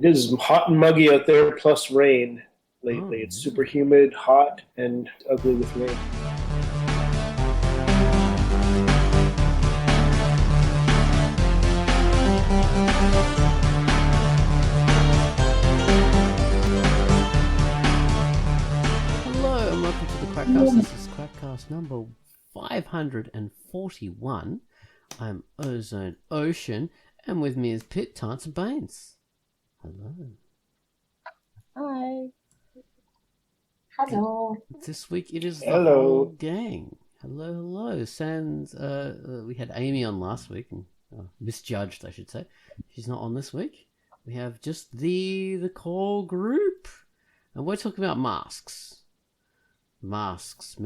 It is hot and muggy out there, plus rain lately. Oh, It's super humid, hot, and ugly with rain. hello and welcome to the QUACKCAST. This is QUACKCAST number 541. I'm Ozone Ocean, and with me is Pit, Tance, and Baines. Hello. Hi. Hello. This week it is the Hello. whole gang. Hello, hello. Sans, we had Amy on last week, and misjudged, I should say. She's not on this week. We have just the core group, and we're talking about masks. Masks.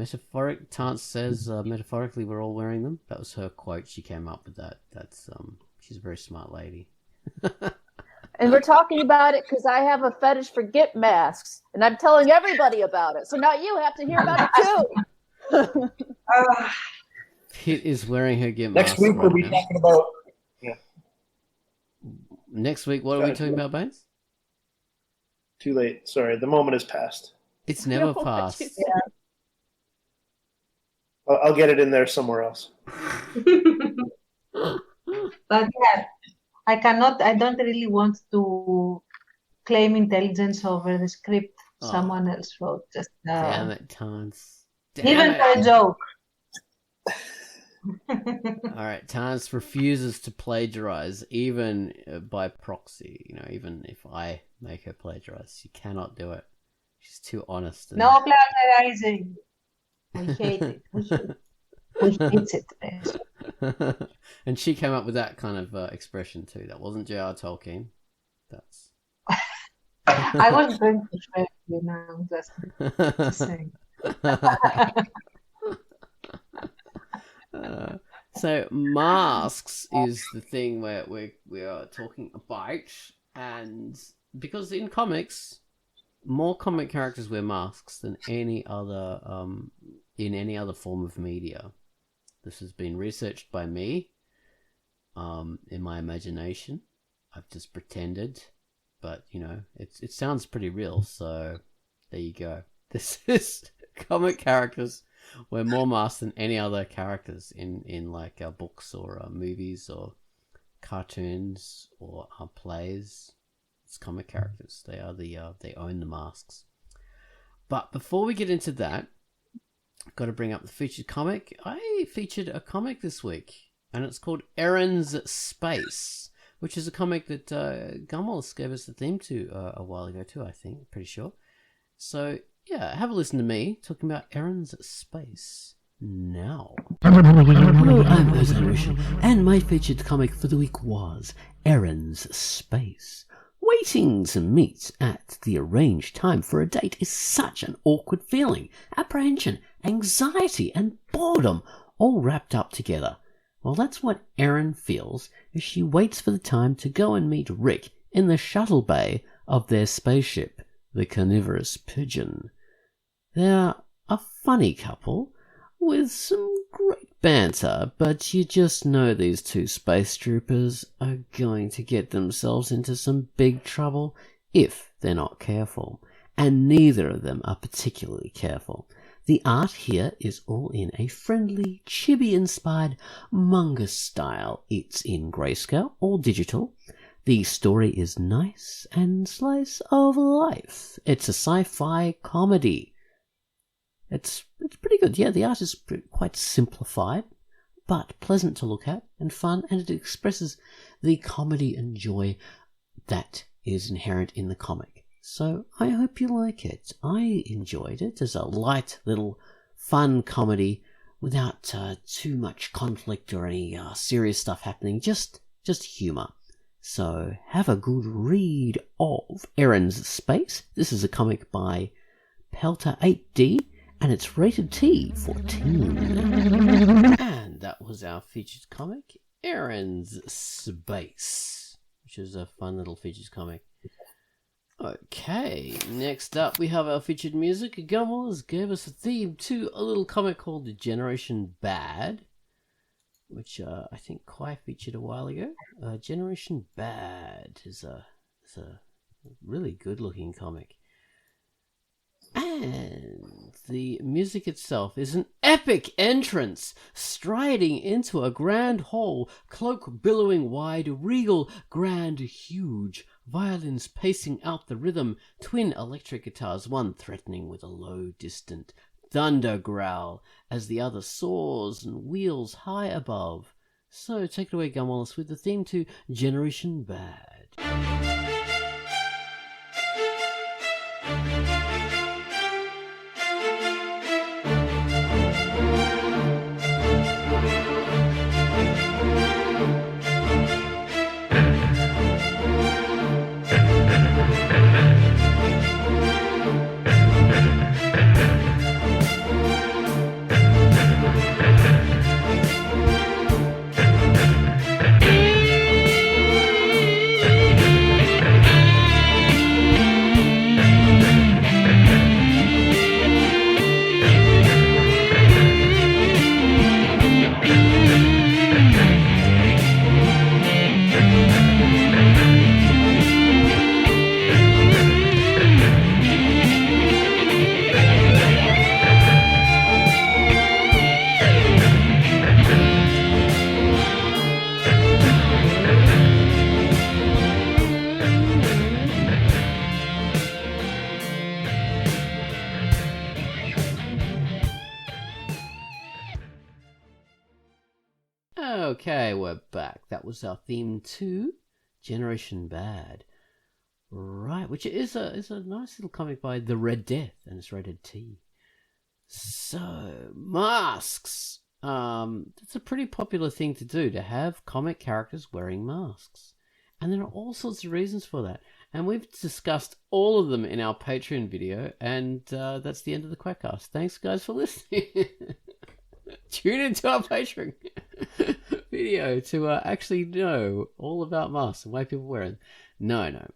Tance says metaphorically we're all wearing them. That was her quote. She came up with that. That's she's a very smart lady. And we're talking about it because I have a fetish for git masks, and I'm telling everybody about it. So now you have to hear about it too. Pit is wearing her git Next mask week we'll right be now. talking about. Next week, what are we talking about, Baines? Too late. Sorry, the moment has passed. It's never What passed. you said. I'll get it in there somewhere else. But yeah, I don't really want to claim intelligence over the script Oh. someone else wrote. Just Damn it, Tance. Damn even it. for a joke. Alright, Tance refuses to plagiarize, even by proxy. You know, even if I make her plagiarize, she cannot do it. She's too honest. And... No plagiarizing. We hate it. We hate it. And she came up with that kind of expression too. That wasn't J.R. Tolkien. That's. I was going to share you now, just saying. So masks is the thing where we are talking about, and because in comics, more comic characters wear masks than any other in any other form of media. This has been researched by me. In my imagination, I've just pretended, but you know, it sounds pretty real. So there you go. This is comic characters wear more masks than any other characters in like books or movies or cartoons or plays. It's comic characters. They are they own the masks. But before we get into that, I've got to bring up the featured comic. I featured a comic this week, and it's called Erin's Space, which is a comic that Gumwallis gave us the theme to a while ago too, I think. Pretty sure. So, yeah, have a listen to me talking about Erin's Space now. Hello, I'm Ozone Ocean, and my featured comic for the week was Erin's Space. Waiting to meet at the arranged time for a date is such an awkward feeling. Apprehension, anxiety, and boredom all wrapped up together. Well, that's what Erin feels as she waits for the time to go and meet Rick in the shuttle bay of their spaceship, the Carnivorous Pigeon. They're a funny couple with some great banter, but you just know these two space troopers are going to get themselves into some big trouble if they're not careful, and neither of them are particularly careful. The art here is all in a friendly, chibi-inspired manga style. It's in grayscale or digital. The story is nice and slice of life. It's a sci-fi comedy. It's pretty good. Yeah, the art is quite simplified, but pleasant to look at and fun, and it expresses the comedy and joy that is inherent in the comic. So I hope you like it. I enjoyed it as a light little fun comedy without too much conflict or any serious stuff happening, just humour. So have a good read of Erin's Space. This is a comic by Pelter 8D, and it's rated T for teen. And that was our featured comic, Erin's Space, which is a fun little featured comic. Okay, next up we have our featured music. Gumwallis gave us a theme to a little comic called Generation Bad, which I think Kai featured a while ago. Generation Bad is a Really good looking comic. And the music itself is an epic entrance, striding into a grand hall, cloak billowing wide, regal, grand, huge, violins pacing out the rhythm, twin electric guitars, one threatening with a low, distant thunder growl, as the other soars and wheels high above. So take it away, Gunwallace, with the theme to Generation Bad. Okay, we're back. That was our theme to Generation Bad. Right, which is a nice little comic by The Red Death, and it's rated T. So, masks. It's a pretty popular thing to do, to have comic characters wearing masks. And there are all sorts of reasons for that. And we've discussed all of them in our Patreon video, and that's the end of the QUACKCAST. Thanks, guys, for listening. Tune into our Patreon video to actually know all about masks and why people wear them. No.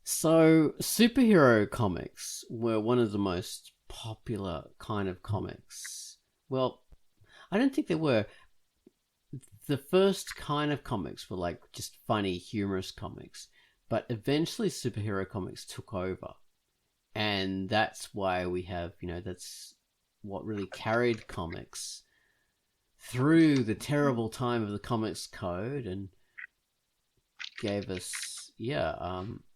So superhero comics were one of the most popular kind of comics. Well, I don't think they were. The first kind of comics were like just funny, humorous comics. But eventually superhero comics took over. And that's why we have, that's what really carried comics through the terrible time of the Comics Code and gave us,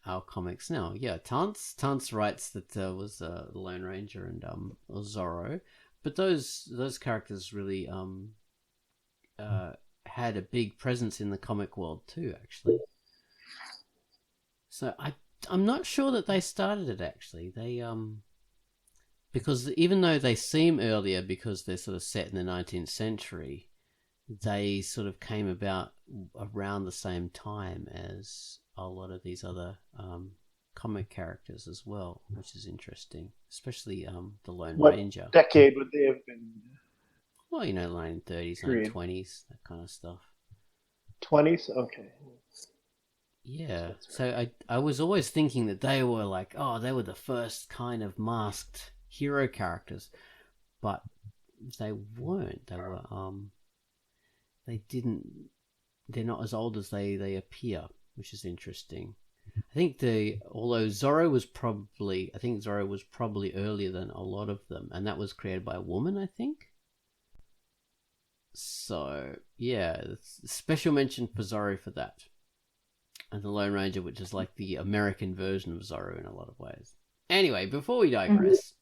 our comics now. Yeah, Tance writes that was the Lone Ranger and Zorro, but those characters really had a big presence in the comic world too, actually. So I'm not sure that they started it, actually. They because even though they seem earlier because they're sort of set in the 19th century, they sort of came about around the same time as a lot of these other comic characters as well, which is interesting, especially the Lone Ranger. What decade would they have been? Well, 1930s, 1920s, that kind of stuff. 20s? Okay. Yeah, so I was always thinking that they were like, they were the first kind of masked hero characters, but they weren't. They were they're not as old as they appear, which is interesting. I think although Zorro was probably earlier than a lot of them, and that was created by a woman, I think. So yeah, special mention for Zorro for that. And the Lone Ranger, which is like the American version of Zorro in a lot of ways. Anyway, before we digress,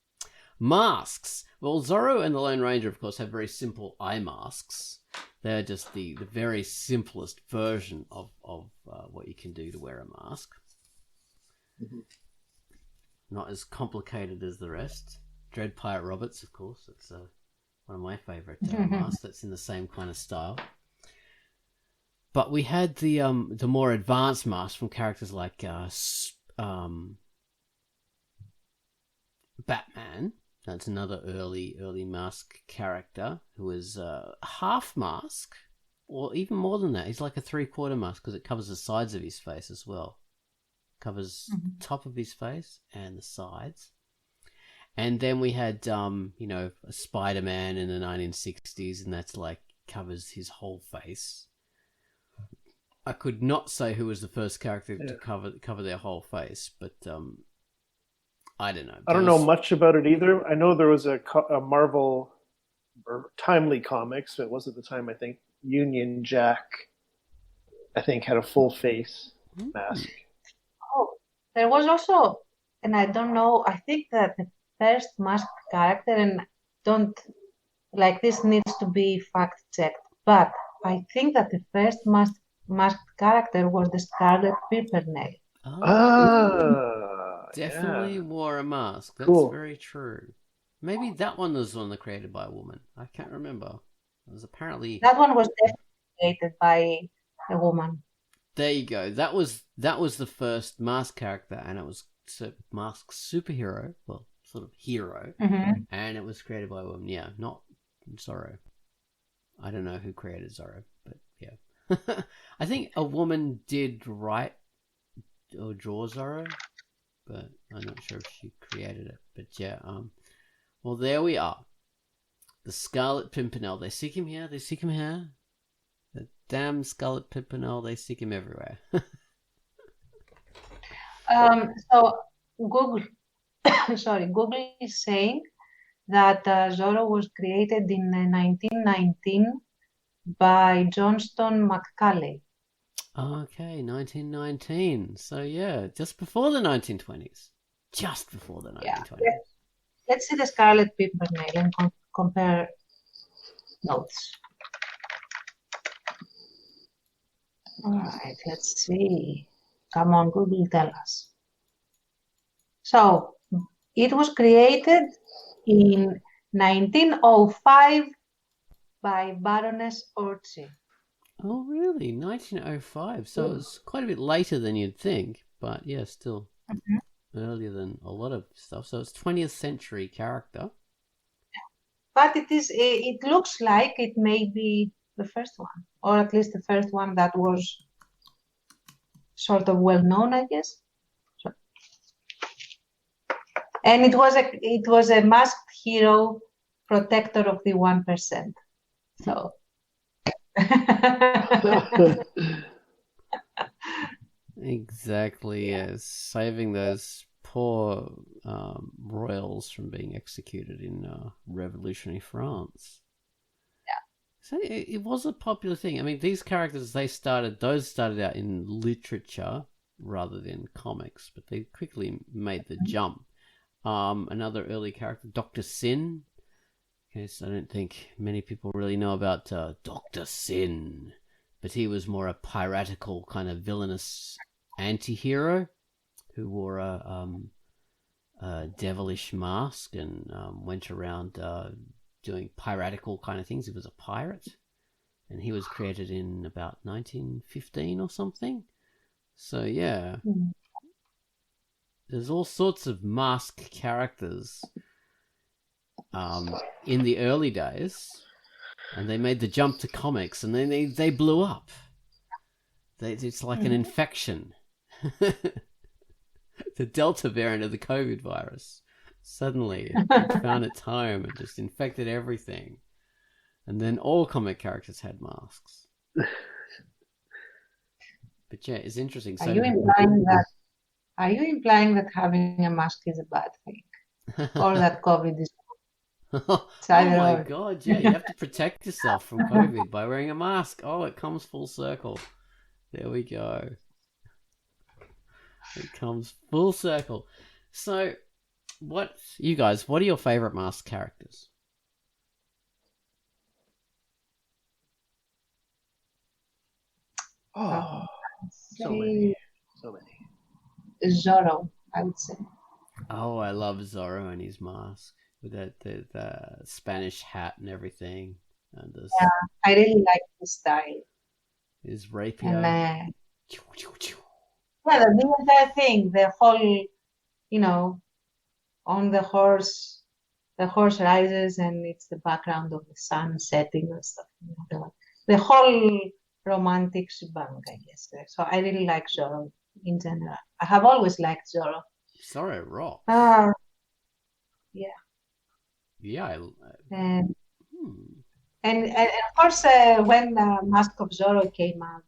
masks. Well, Zorro and the Lone Ranger, of course, have very simple eye masks. They're just the very simplest version of what you can do to wear a mask. Mm-hmm. Not as complicated as the rest. Dread Pirate Roberts, of course. That's one of my favourite masks. That's in the same kind of style. But we had the more advanced masks from characters like Batman. That's another early mask character who was half mask, or even more than that. He's like a 3/4 mask because it covers the sides of his face as well. Covers top of his face and the sides. And then we had a Spider-Man in the 1960s, and that's like covers his whole face. I could not say who was the first character Yeah. to cover their whole face, but I don't know. I don't know much about it either. I know there was a Marvel or Timely Comics. It was at the time, I think, Union Jack, I think, had a full face mask. Oh, there was also, and I don't know, I think that the first masked character, and don't, like this needs to be fact checked, but I think that the first masked character was the Scarlet Pimpernel. Definitely Yeah. wore a mask. That's Cool. very true. Maybe that one was one that created by a woman. I can't remember. It was apparently That one was definitely created by a woman. there. You go. That was the first mask character, and it was mask superhero. Well, sort of hero, and it was created by a woman. Yeah, not Zorro. I don't know who created Zorro, but yeah, I think a woman did write or draw Zorro, but I'm not sure if she created it. But yeah, well, there we are. The Scarlet Pimpernel. They seek him here. They seek him here. The damn Scarlet Pimpernel. They seek him everywhere. So Google, Google is saying that Zorro was created in 1919 by Johnston McCulley. Okay, 1919. So yeah, just before the 1920s. Just before the 1920s. Yeah. Let's see the Scarlet Pimpernel and compare notes. All right, let's see. Come on, Google, tell us. So, it was created in 1905 by Baroness Orczy. Oh, really? 1905. So it was quite a bit later than you'd think, but yeah, still earlier than a lot of stuff. So it's 20th century character. But it looks like it may be the first one, or at least the first one that was sort of well known, I guess. So, and it was a masked hero, protector of the 1%. So. Exactly, yes. Saving those poor royals from being executed in revolutionary France. Yeah. So it was a popular thing. I mean, these characters, those started out in literature rather than comics, but they quickly made the jump. Another early character, Dr. Sin. Okay, so I don't think many people really know about Dr. Sin, but he was more a piratical kind of villainous anti-hero who wore a devilish mask and went around doing piratical kind of things. He was a pirate, and he was created in about 1915 or something. So yeah, there's all sorts of masked characters in the early days, and they made the jump to comics, and then they blew up. It's like an infection. The Delta variant of the COVID virus. Suddenly it found its home and just infected everything. And then all comic characters had masks. But yeah, it's interesting. Are you implying that having a mask is a bad thing? Or that COVID is Oh my god, yeah, you have to protect yourself from COVID by wearing a mask. Oh, it comes full circle. There we go. It comes full circle. So, what are your favorite mask characters? Oh, so many. Zorro, I would say. Oh, I love Zorro and his mask with the Spanish hat and everything. And this, yeah, I really like his style. His rapier. And, yeah, the entire thing, the whole, on the horse rises and it's the background of the sun setting and stuff. The whole romantic shebang, I guess. So I really like Zorro in general. I have always liked Zorro. Zorro rocks. Yeah. Yeah. And of course, when Mask of Zorro came out,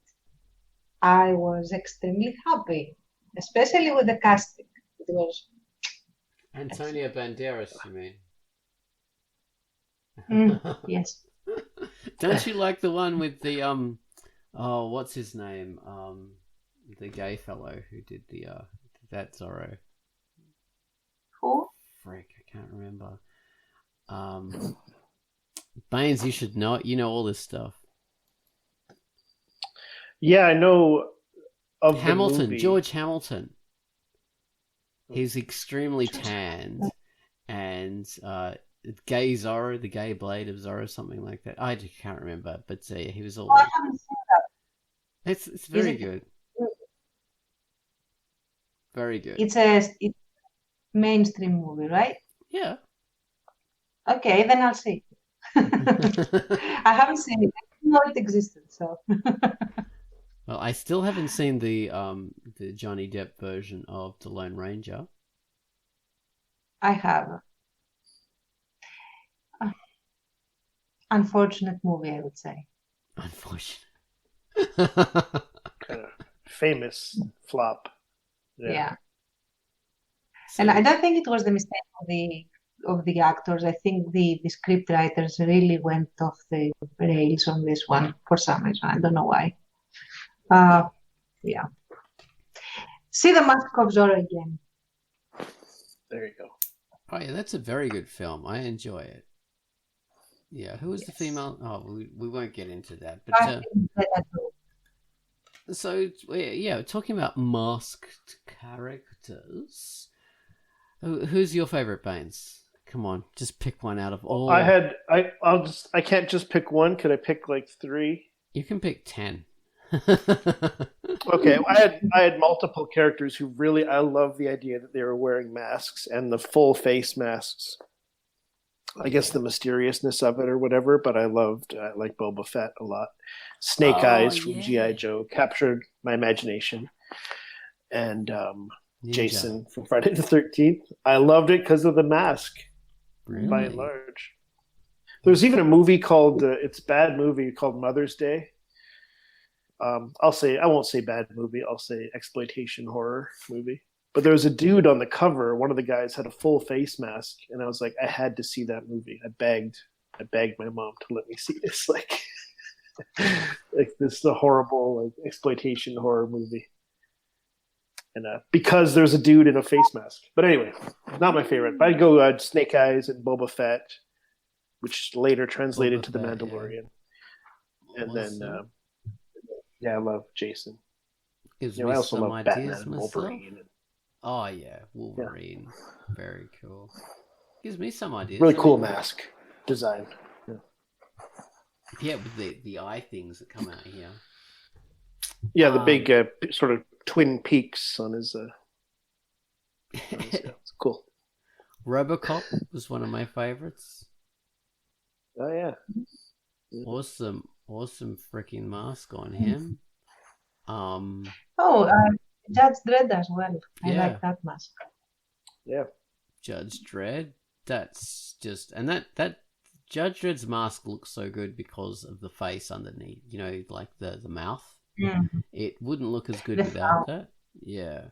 I was extremely happy, especially with the casting. It was Antonio Banderas, you mean? yes. Don't you like the one with the oh, what's his name? The gay fellow who did the that Zorro. Who? Frick, I can't remember. Baines, you should know it. You know all this stuff. Yeah, I know of Hamilton, the movie. George Hamilton. He's extremely tanned, and gay Zorro, the gay blade of Zorro, something like that. I can't remember, but he was all. Oh, I haven't seen that. It's very good. Very good. It's a mainstream movie, right? Yeah. Okay, then I'll see. I haven't seen it. I didn't know it existed, so. Well, I still haven't seen the Johnny Depp version of The Lone Ranger. I have. Unfortunate movie, I would say. Unfortunate. Kind of famous flop. Yeah. So, And I don't think it was the mistake of the actors. I think the script writers really went off the rails on this one for some reason. I don't know why. Yeah. See The Mask of Zorro again. There you go. oh yeah, that's a very good film. I enjoy it. Yeah, who was the female? Oh, we won't get into that. But I think that so yeah, talking about masked characters. Who's your favorite, Baines? Come on, just pick one out of all. I can't just pick one. Could I pick like 3? You can pick 10. Okay, I had multiple characters who really I love the idea that they were wearing masks and the full face masks. I guess the mysteriousness of it or whatever, but I like Boba Fett a lot. Snake Eyes from G.I. Joe captured my imagination. And Jason from Friday the 13th. I loved it because of the mask, by and large. There's even a movie called, it's a bad movie called Mother's Day. I won't say bad movie, I'll say exploitation horror movie. But there was a dude on the cover, one of the guys had a full face mask, and I was like, I had to see that movie. I begged my mom to let me see this. Like this is a horrible exploitation horror movie. And because there's a dude in a face mask. But anyway, not my favorite. But I'd go Snake Eyes and Boba Fett, which later translated to The Mandalorian. Yeah. And then, I love Jason. I also love Batman and myself. Wolverine. Oh yeah, Wolverine. Yeah. Very cool. Gives me some ideas. Really cool mask design. Yeah, with the eye things that come out here. Yeah, the big sort of twin peaks on his. It's cool. RoboCop was one of my favorites. Oh yeah. Awesome freaking mask on him. Judge Dredd as well. I like that mask. Yeah. Judge Dredd. That's just that Judge Dredd's mask looks so good because of the face underneath. You know, like the mouth. Mm. It wouldn't look as good without that. Yeah.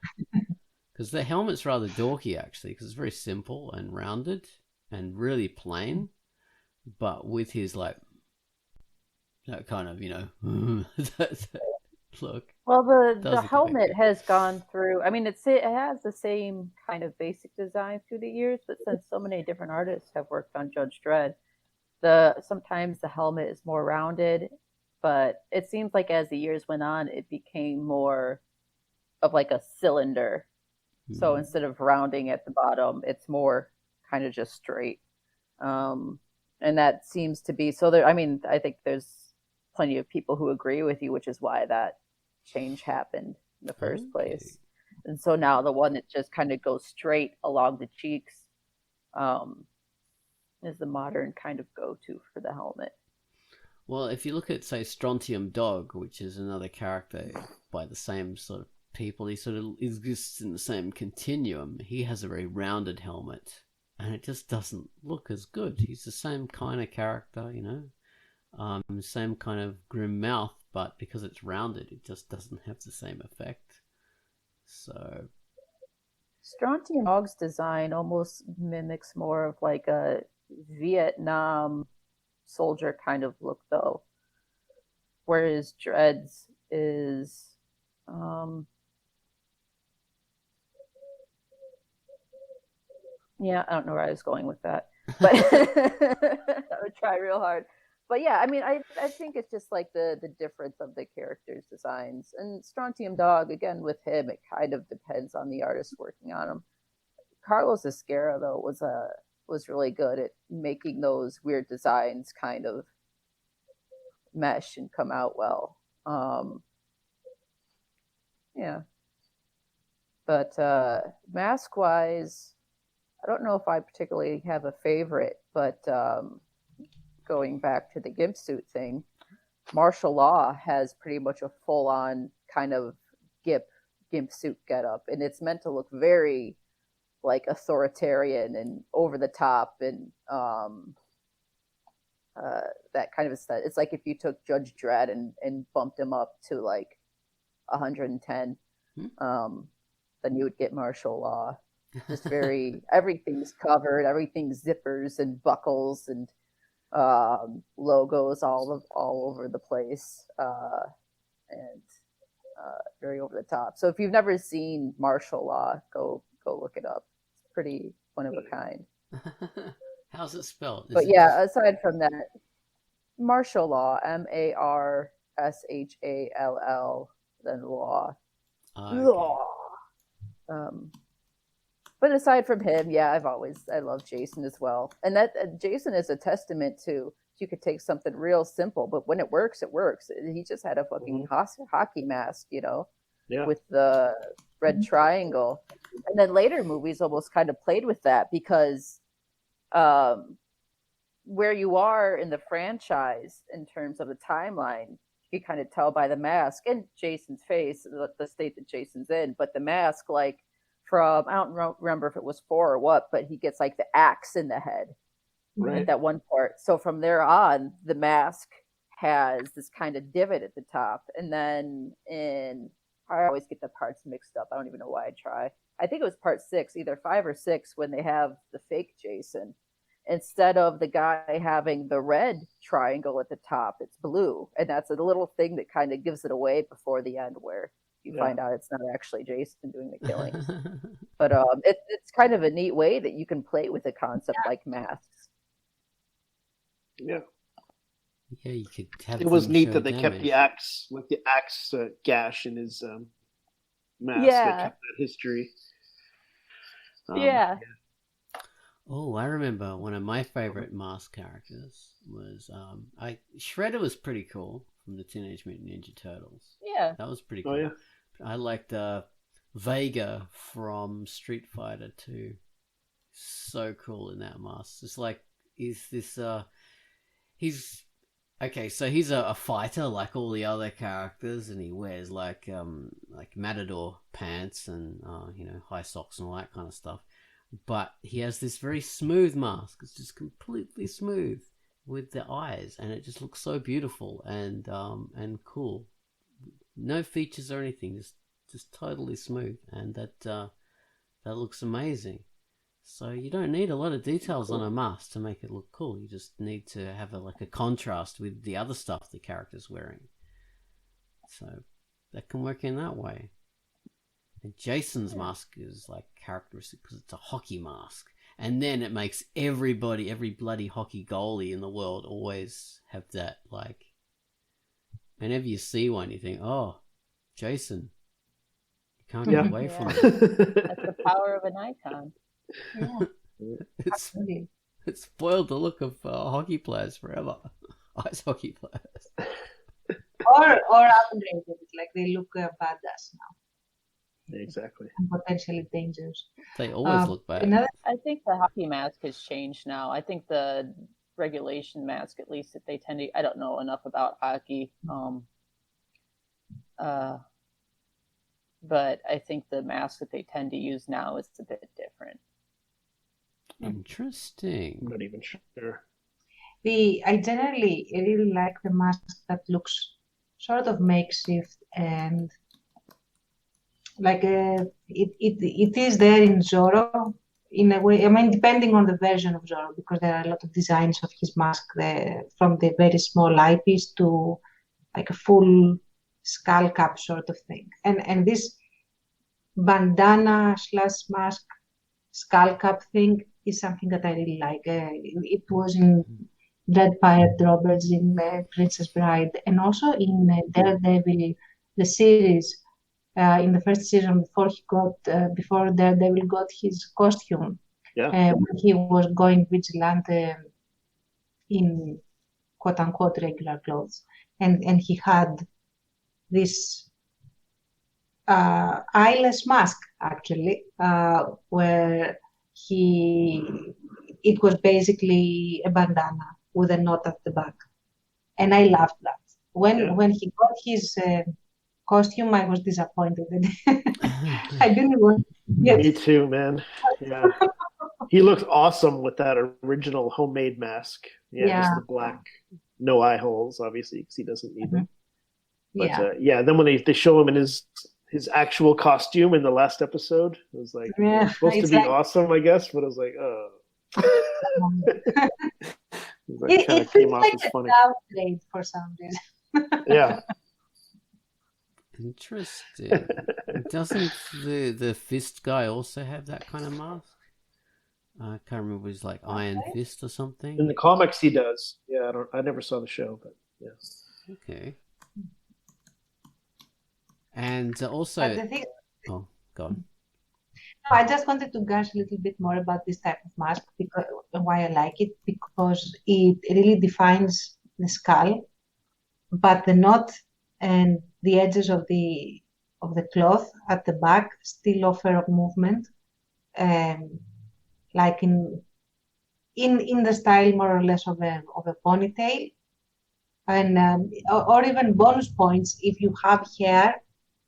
Because the helmet's rather dorky actually, because it's very simple and rounded and really plain, but with his that kind of look. Well, the helmet has gone through. I mean, it has the same kind of basic design through the years, but since so many different artists have worked on Judge Dredd, sometimes the helmet is more rounded, but it seems like as the years went on, it became more of like a cylinder. Mm-hmm. So instead of rounding at the bottom, it's more kind of just straight. And that seems to be so. I think there's plenty of people who agree with you, which is why that change happened in the first place. And so now the one that just kind of goes straight along the cheeks is the modern kind of go-to for the helmet. Well, if you look at, say, Strontium Dog, which is another character by the same sort of people, he sort of exists in the same continuum. He has a very rounded helmet, and it just doesn't look as good. He's the same kind of character, same kind of grim mouth, but because it's rounded, it just doesn't have the same effect. So Strontium Dog's design almost mimics more of like a Vietnam soldier kind of look, though, whereas Dread's is yeah, I don't know where I was going with that, but I would try real hard. But yeah, I mean, I think it's just like the difference of the characters' designs. And Strontium Dog, again, with him, it kind of depends on the artist working on him. Carlos Esquera, though, was really good at making those weird designs kind of mesh and come out well. Yeah. But mask wise, I don't know if I particularly have a favorite, but going back to the gimp suit thing, Martial Law has pretty much a full on kind of gimp suit getup, and it's meant to look very like authoritarian and over the top, and that kind of aesthetic. It's like if you took Judge Dredd and bumped him up to like 110, then you would get Martial Law. Just very, everything's covered, everything's zippers and buckles and logos all over the place, and very over the top. So if you've never seen Martial Law, go look it up. It's pretty one of a kind. How's it spelled? But yeah, aside from that, Martial Law, Marshall, then Law. Okay. But aside from him, yeah, I love Jason as well. And that Jason is a testament to, you could take something real simple, but when it works, it works. He just had a fucking hockey mask, with the red triangle. And then later movies almost kind of played with that because where you are in the franchise in terms of the timeline, you kind of tell by the mask and Jason's face, the state that Jason's in, but the mask, like, from, I don't remember if it was 4 or what, but he gets like the axe in the head at that one part. So from there on, the mask has this kind of divot at the top. And then I always get the parts mixed up. I don't even know why I try. I think it was part 6, either 5 or 6, when they have the fake Jason. Instead of the guy having the red triangle at the top, it's blue. And that's a little thing that kind of gives it away before the end, where you find out it's not actually Jason doing the killing. But it's kind of a neat way that you can play with a concept like masks. Yeah. Yeah, you could have it was neat that they damage. kept the axe, like the axe gash in his mask. Yeah. They kept that history. Yeah. Oh, I remember one of my favorite mask characters was Shredder was pretty cool from the Teenage Mutant Ninja Turtles. Yeah. That was pretty cool. Oh yeah. I liked Vega from Street Fighter 2. So cool in that mask. It's like he's okay, so he's a fighter like all the other characters, and he wears like matador pants and high socks and all that kind of stuff. But he has this very smooth mask. It's just completely smooth with the eyes, and it just looks so beautiful and cool. No features or anything, just totally smooth, and that looks amazing. So you don't need a lot of details on a mask to make it look cool. You just need to have a contrast with the other stuff the character's wearing. So that can work in that way. And Jason's mask is like characteristic because it's a hockey mask. And then it makes every bloody hockey goalie in the world always have that, like, whenever you see one, you think, oh, Jason. You can't get away from it. That's the power of an icon. Yeah. It's spoiled the look of hockey players forever. Ice hockey players. Or upgraded, like they look badass now. Exactly. And potentially dangerous. They always look bad. I think the hockey mask has changed now. I think the regulation mask, at least, that they tend to, I don't know enough about hockey. But I think the mask that they tend to use now is a bit different. Interesting. I'm not even sure. I generally really like the mask that looks sort of makeshift and like it is there in Zorro in a way. I mean, depending on the version of Zorro, because there are a lot of designs of his mask there, from the very small eyepiece to like a full skull cap sort of thing. And this bandana / mask skull cap thing is something that I really like. It was in Dread Pirate Roberts, in Princess Bride, and also in Daredevil, the series. In the first season, before Daredevil got his costume, when he was going vigilante in quote unquote regular clothes, and he had this eyeless mask actually, where it was basically a bandana with a knot at the back, and I loved that. When he got his costume, I was disappointed. I didn't want. Yes. Me too, man. Yeah, he looked awesome with that original homemade mask. Just the black, no eye holes, obviously, because he doesn't need them. But then when they show him in his actual costume in the last episode, it was like it's supposed to be awesome, I guess, but I was like, oh. It kind of came off as funny. Downgrade for some reason. Yeah. Interesting. Doesn't the fist guy also have that kind of mask? I can't remember. It was like Iron Fist or something. In the comics, he does. Yeah, I never saw the show, but yeah. Okay. And also, oh, go on. No, I just wanted to gush a little bit more about this type of mask, because why I like it, because it really defines the skull, but the knot and the edges of the cloth at the back still offer movement, like in the style more or less of a ponytail, and or even bonus points if you have hair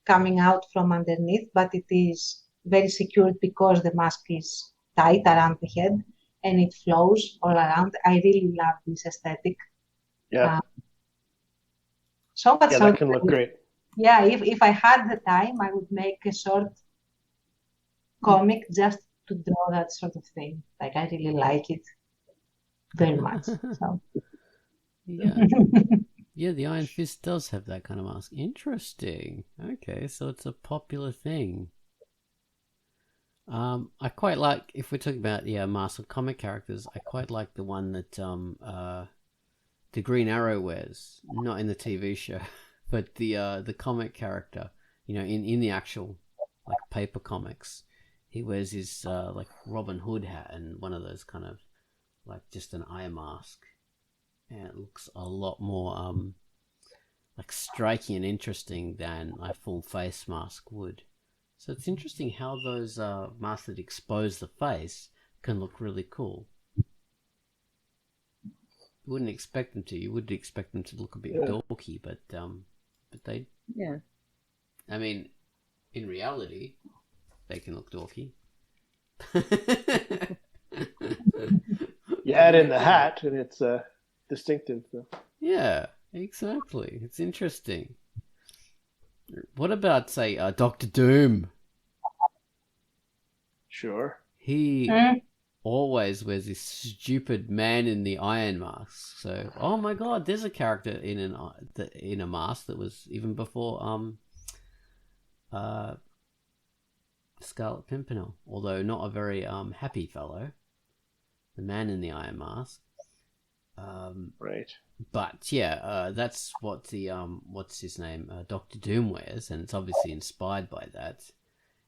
coming out from underneath, but it is very secured because the mask is tight around the head and it flows all around. I really love this aesthetic. Yeah. That can look great. Yeah, if I had the time, I would make a short comic just to draw that sort of thing. Like, I really like it very much. So. Yeah. Yeah, the Iron Fist does have that kind of mask. Interesting. Okay, so it's a popular thing. I quite like, if we're talking about masks of comic characters, I quite like the one that the Green Arrow wears, not in the TV show, but the comic character, in the actual like paper comics, he wears his like Robin Hood hat and one of those kind of like just an eye mask, and it looks a lot more like striking and interesting than a full face mask would. So it's interesting how those masks that expose the face can look really cool. You wouldn't expect them to. You would expect them to look a bit dorky, but they. Yeah. I mean, in reality, they can look dorky. You add in the hat, and it's distinctive. So. Yeah, exactly. It's interesting. What about, say, Dr. Doom? Sure. He always wears this stupid man in the iron mask. So, oh my god, there's a character in a mask that was even before Scarlet Pimpernel, although not a very happy fellow. The man in the iron mask. Right. But yeah, that's what the what's his name, Doctor Doom wears, and it's obviously inspired by that.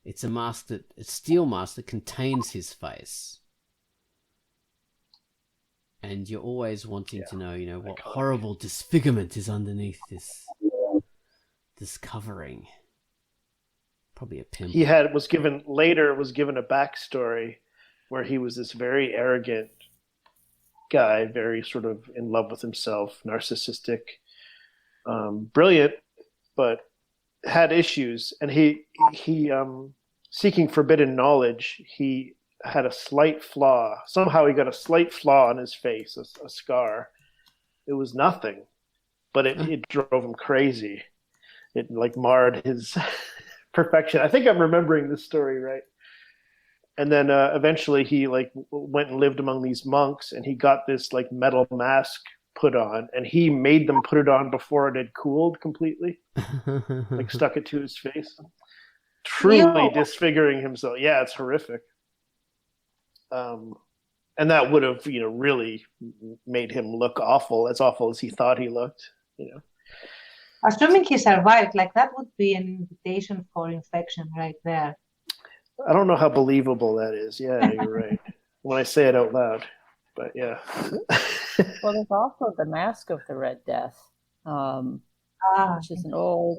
It's a steel mask that contains his face, and you're always wanting to know, what horrible disfigurement is underneath this covering. Probably a pimp. He was given a backstory where he was this very arrogant guy, very sort of in love with himself, narcissistic, brilliant, but had issues. And he seeking forbidden knowledge, he had a slight flaw. Somehow he got a slight flaw on his face, a scar. It was nothing. but it drove him crazy. It like marred his perfection. I think I'm remembering this story right. And then eventually he like went and lived among these monks, and he got this like metal mask put on, and he made them put it on before it had cooled completely, like stuck it to his face, truly disfiguring himself. Yeah, it's horrific. And that would have, really made him look awful as he thought he looked. Assuming he survived, like that would be an invitation for infection right there. I don't know how believable that is. Yeah, you're right. When I say it out loud, but yeah. Well, there's also the Mask of the Red Death, which is an old.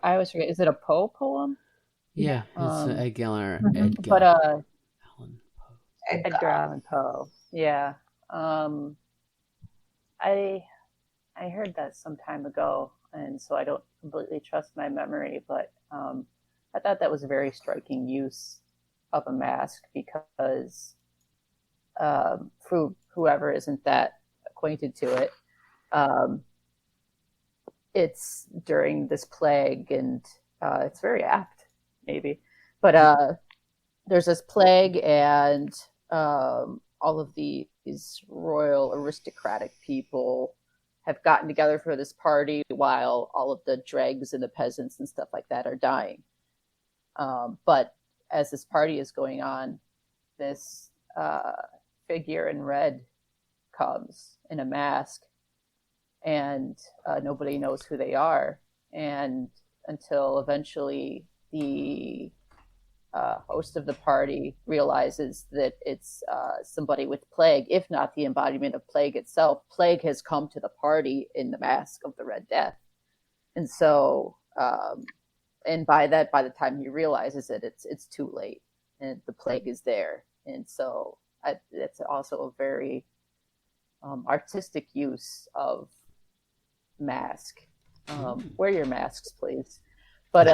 I always forget. Is it a Poe poem? Yeah, it's Edgar Allan Poe. Yeah. I heard that some time ago, and so I don't completely trust my memory, but I thought that was a very striking use of a mask because for whoever isn't that acquainted to it, it's during this plague, and it's very apt, maybe. But there's this plague, and all of these royal aristocratic people have gotten together for this party while all of the dregs and the peasants and stuff like that are dying. But as this party is going on, this figure in red comes in a mask, and nobody knows who they are. And until eventually the host of the party realizes that it's somebody with plague, if not the embodiment of plague itself. Plague has come to the party in the Mask of the Red Death. And so, and by the time he realizes it, it's too late, and the plague is there. And so it's also a very artistic use of mask. Wear your masks, please. But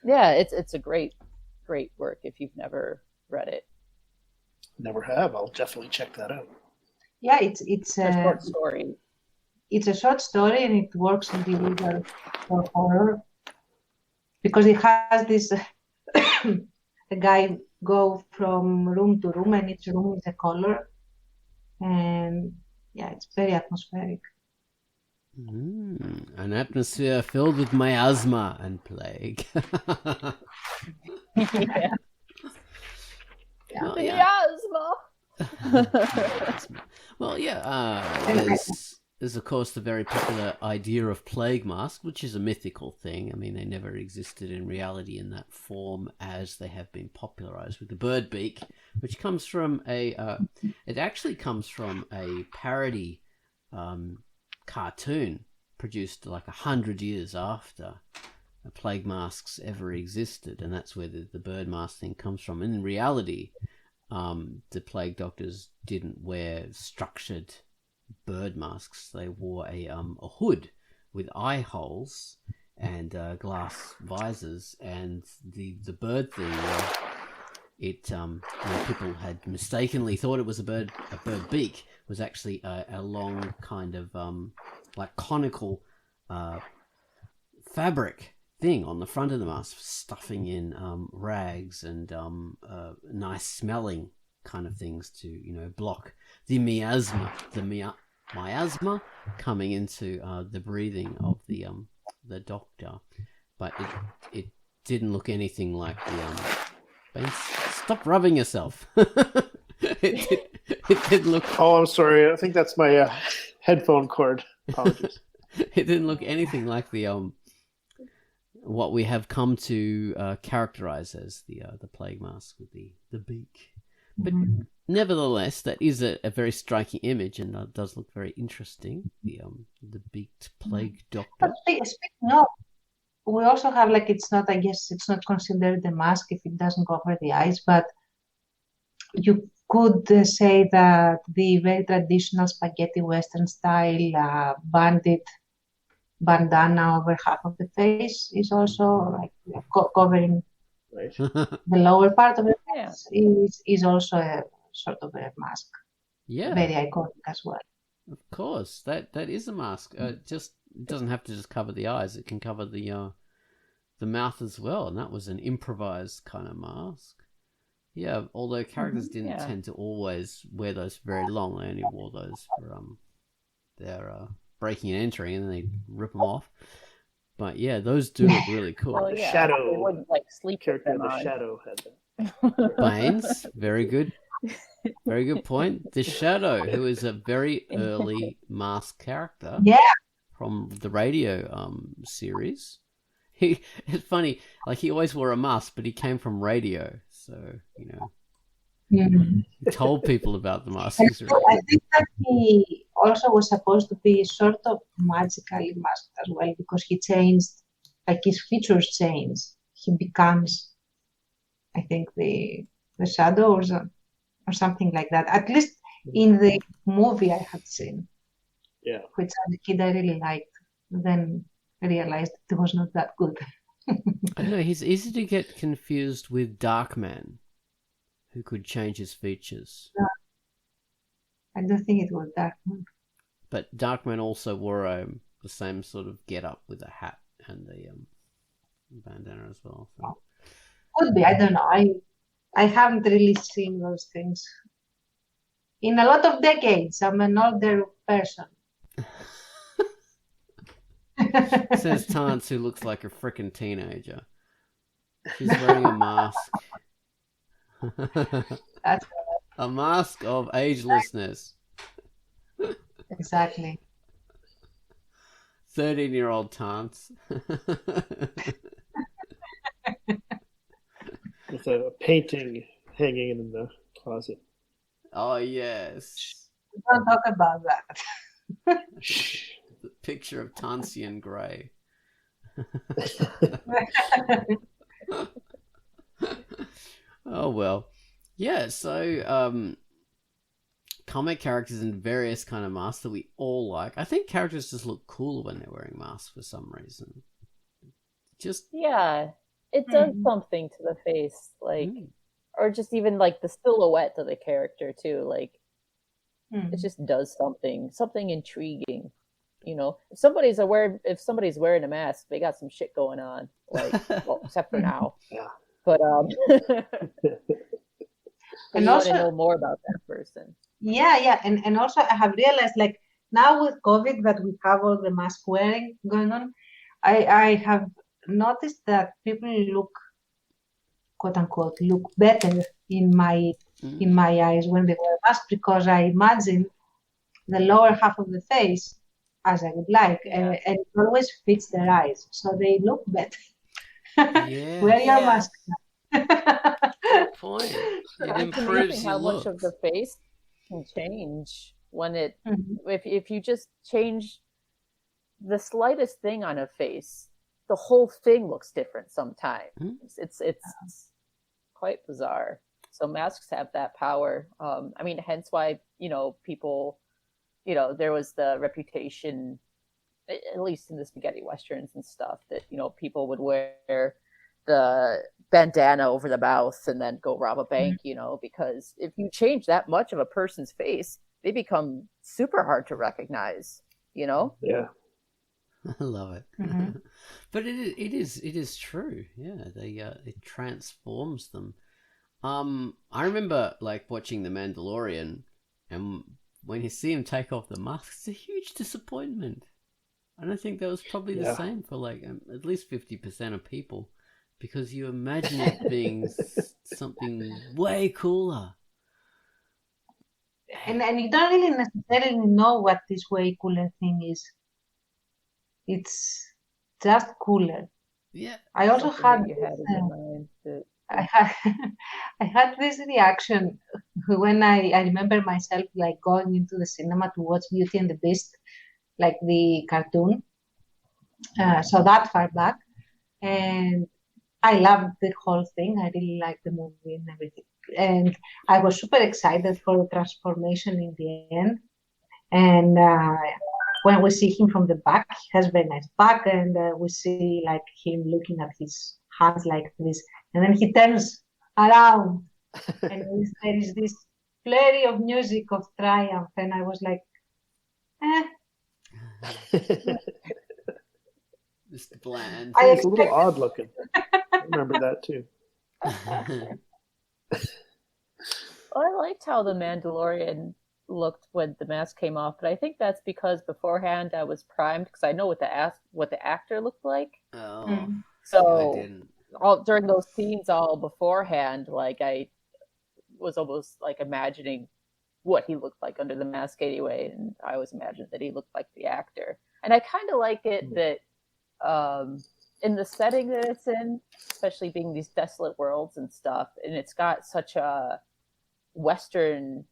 yeah, it's a great work if you've never read it. Never have. I'll definitely check that out. Yeah, it's a short story. It's a short story, and it works really well for horror because it has this a guy go from room to room, and each room is a color, and yeah, it's very atmospheric. An atmosphere filled with miasma and plague. Yeah. Well, yeah. Miasma. Well, yeah. There's of course the very popular idea of plague mask, which is a mythical thing. I mean, they never existed in reality in that form as they have been popularized with the bird beak, which comes from it actually comes from a parody cartoon produced like 100 years after plague masks ever existed, and that's where the bird mask thing comes from. And in reality, the plague doctors didn't wear structured bird masks. They wore a hood with eye holes and glass visors, and the bird thing, people had mistakenly thought it was a bird beak, was actually a long kind of like conical fabric thing on the front of the mask, stuffing in rags and nice smelling kind of things to block the miasma coming into the breathing of the doctor. But it didn't look anything like the stop rubbing yourself. it didn't look. Oh, I'm sorry. I think that's my headphone cord. Apologies. It didn't look anything like the what we have come to characterize as the plague mask with the beak. But nevertheless, that is a very striking image, and it does look very interesting. The beaked plague doctor. But speaking of, we also have it's not. I guess it's not considered a mask if it doesn't cover the eyes, but you could say that the very traditional spaghetti western style bandit bandana over half of the face is also covering the lower part of the face is also a sort of a mask. Yeah, very iconic as well. Of course, that is a mask. Just it doesn't have to just cover the eyes; it can cover the mouth as well. And that was an improvised kind of mask. Yeah, although characters didn't tend to always wear those very long, they only wore those for their breaking and entering, and then they rip them off. But yeah, those do look really cool. Well, The Shadow they wouldn't like sleep with character, them the on. Shadow had that. Baines, very good. Very good point. The Shadow, who is a very early mask character from the radio series. It's funny, like he always wore a mask, but he came from radio, so he told people about the mask. I think that he also was supposed to be sort of magically masked as well, because he changed, like his features change. He becomes, I think, the Shadow or something like that. At least in the movie I had seen, which as a kid I really liked. Then I realized it was not that good. I don't know. He's easy to get confused with Darkman, who could change his features. I don't think it was Darkman. But Darkman also wore the same sort of get-up with a hat and the bandana as well. So. Could be. I don't know. I haven't really seen those things in a lot of decades. I'm an older person. Says Tance, who looks like a frickin' teenager. She's wearing a mask. A mask of agelessness. Exactly. 13-year-old Tance. With a painting hanging in the closet. Oh, yes. Don't talk about that. The picture of Tancian Grey. Oh, well. Yeah, so comic characters in various kind of masks that we all like. I think characters just look cooler when they're wearing masks for some reason. Just it does something to the face, like, or just even like the silhouette of the character too. Like, it just does something intriguing. If somebody's wearing a mask, they got some shit going on. Like, well, except for now. Yeah. But and you also want to know more about that person. Yeah, and also I have realized, like, now with COVID that we have all the mask wearing going on, I have noticed that people look, quote unquote, look better in my eyes when they wear a mask, because I imagine the lower half of the face as I would like, and it always fits their eyes, so they look better. Wear your mask. Good point. It improves how your much look. of the face can change when it if you just change the slightest thing on a face, the whole thing looks different sometimes. It's quite bizarre. So masks have that power. I mean, hence why people, there was the reputation, at least in the spaghetti westerns and stuff, that people would wear the bandana over the mouth and then go rob a bank, because if you change that much of a person's face, they become super hard to recognize, Yeah. I love it. But it is true. Yeah, it transforms them. I remember like watching The Mandalorian, and when you see him take off the mask, it's a huge disappointment. And I think that was probably the same for like at least 50% of people, because you imagine it being something way cooler. And you don't really necessarily know what this way cooler thing is. It's just cooler. Yeah. I also had I had this reaction when I remember myself like going into the cinema to watch Beauty and the Beast, like the cartoon. So that far back, and I loved the whole thing. I really liked the movie and everything, and I was super excited for the transformation in the end. And when we see him from the back, he has very nice back, and we see like him looking at his hands like this, and then he turns around, and there is this flurry of music of triumph, and I was like, Eh, Mr. Bland. I He's a little odd looking. I remember that too. Well, I liked how the Mandalorian looked when the mask came off, but I think that's because beforehand I was primed because I know what the actor looked like. Oh, mm. I So didn't. all during those scenes, all beforehand, like I was almost like imagining what he looked like under the mask anyway, and I always imagined that he looked like the actor. And I kind of like it that in the setting that it's in, especially being these desolate worlds and stuff, and it's got such a Western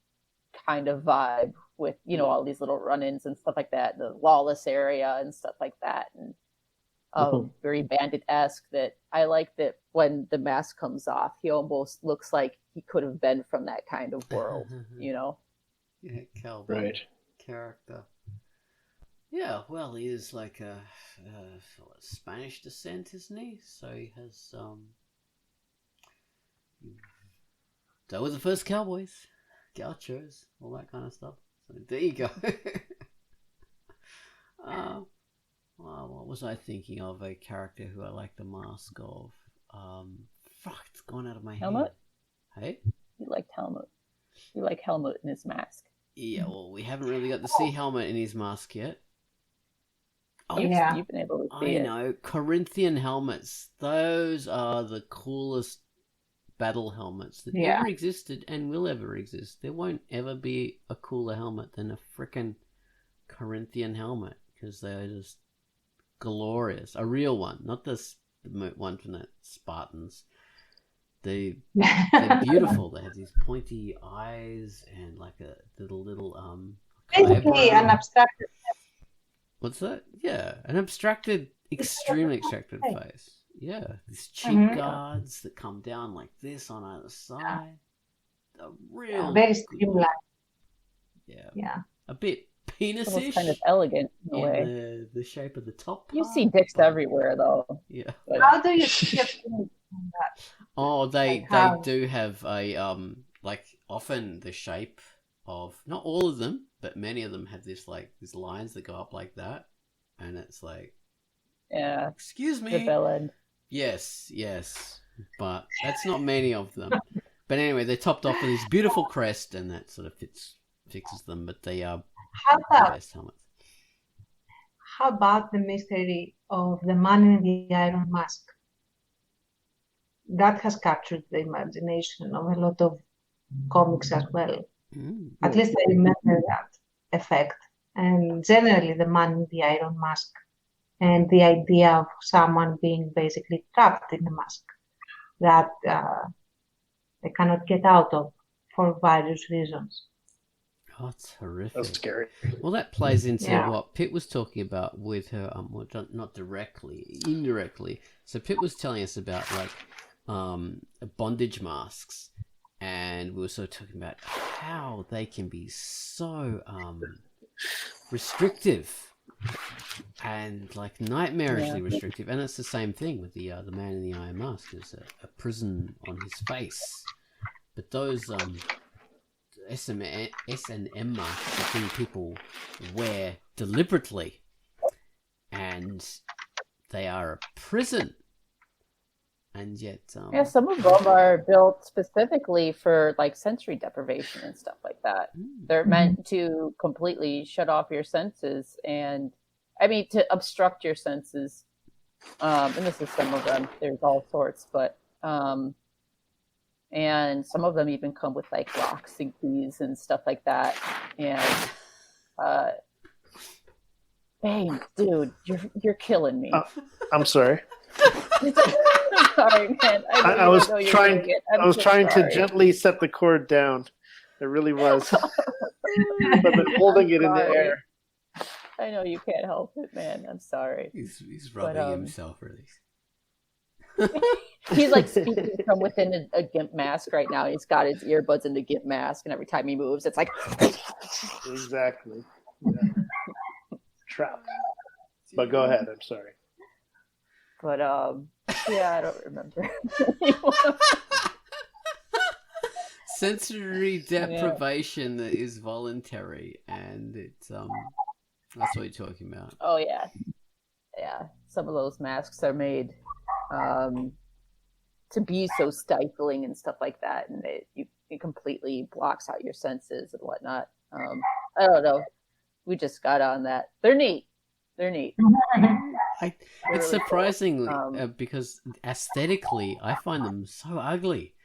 kind of vibe with, you know, all these little run-ins and stuff like that, the lawless area and stuff like that, and very bandit-esque, that I like that when the mask comes off, he almost looks like he could have been from that kind of world, you know? Yeah, cowboy Right. character. Yeah, well, he is like a Spanish descent, isn't he? So he has they were the first cowboys, gauchos, all that kind of stuff. So there you go. Well, what was I thinking of? A character who I like the mask of. Fuck, it's gone out of my Helmut? head. Hey? You liked Helmut. You like Helmut in his mask. Yeah, well, we haven't really got to see Helmut in his mask yet. Oh, Yeah. You've been able to I see it. know. Corinthian helmets. Those are the coolest battle helmets that Yeah. ever existed and will ever exist. There won't ever be a cooler helmet than a frickin' Corinthian helmet, because they're just glorious. A real one, not the one from the Spartans. They're beautiful. They have these pointy eyes and like a little Basically, an abstracted. What's that? Yeah, an abstracted, extremely extracted face. Yeah, these cheek Mhm. guards that come down like this on either side. A real Very good- streamlined. Yeah, Yeah. a bit It's almost penis-ish kind of elegant in a in way. the shape of the top part. You see dicks but- everywhere, though. Yeah. But How do you get that? Oh, they Like how? do have a like often the shape of, not all of them, but many of them have this like these lines that go up like that, and it's like, yeah, excuse the me. bell end. Yes, but that's not many of them. But anyway, they're topped off with this beautiful crest, and that sort of fixes them. But they are How the about best helmets. the mystery of the man in the iron mask? That has captured the imagination of a lot of comics as well. Mm. At least I remember that effect. And generally, the man in the iron mask and the idea of someone being basically trapped in a mask that they cannot get out of for various reasons. Oh, it's horrific. That's scary. Well, that plays into Yeah. what Pitt was talking about with her, well, not directly, indirectly. So Pitt was telling us about like bondage masks, and we were sort of talking about how they can be so restrictive and like nightmarishly restrictive. And it's the same thing with the man in the iron mask. There's a prison on his face, but those S&M masks are things people wear deliberately, and they are a prison. And yet, Yeah, some of them are built specifically for like sensory deprivation and stuff like that. They're meant to completely shut off your senses, and I mean to obstruct your senses. And this is some of them. There's all sorts, but and some of them even come with like locks and keys and stuff like that. And bang, dude, you're killing me. I'm sorry. Sorry, man. I was know you're trying. doing it. I'm I was so trying to sorry. gently set the cord down. It really was. But then holding it in the Sorry. air. I know you can't help it, man. I'm sorry. he's rubbing himself really. He's like speaking from within a GIMP mask right now. He's got his earbuds in the GIMP mask, and every time he moves, it's like. Exactly. Yeah. Trapped. But go ahead. I'm sorry. But yeah, I don't remember. Sensory deprivation that is voluntary, and it's That's what you're talking about. Oh yeah, yeah. Some of those masks are made to be so stifling and stuff like that, and it completely blocks out your senses and whatnot. I don't know. We just got on that. They're neat. They're neat. It's really surprising cool. because aesthetically, I find them so ugly.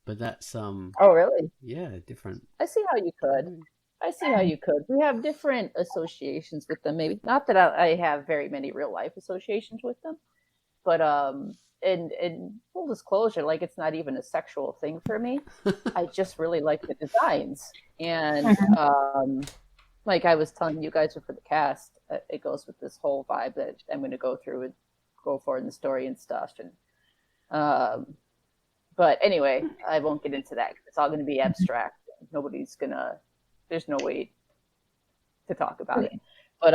But that's Oh really? yeah, different. I see how you could. I see how you could. We have different associations with them. Maybe not that I have very many real life associations with them, but in full disclosure, like it's not even a sexual thing for me. I just really like the designs, and like I was telling you guys for the cast, it goes with this whole vibe that I'm going to go through and go for in the story and stuff. And but anyway, I won't get into that because it's all going to be abstract. Nobody's gonna. There's no way to talk about it. But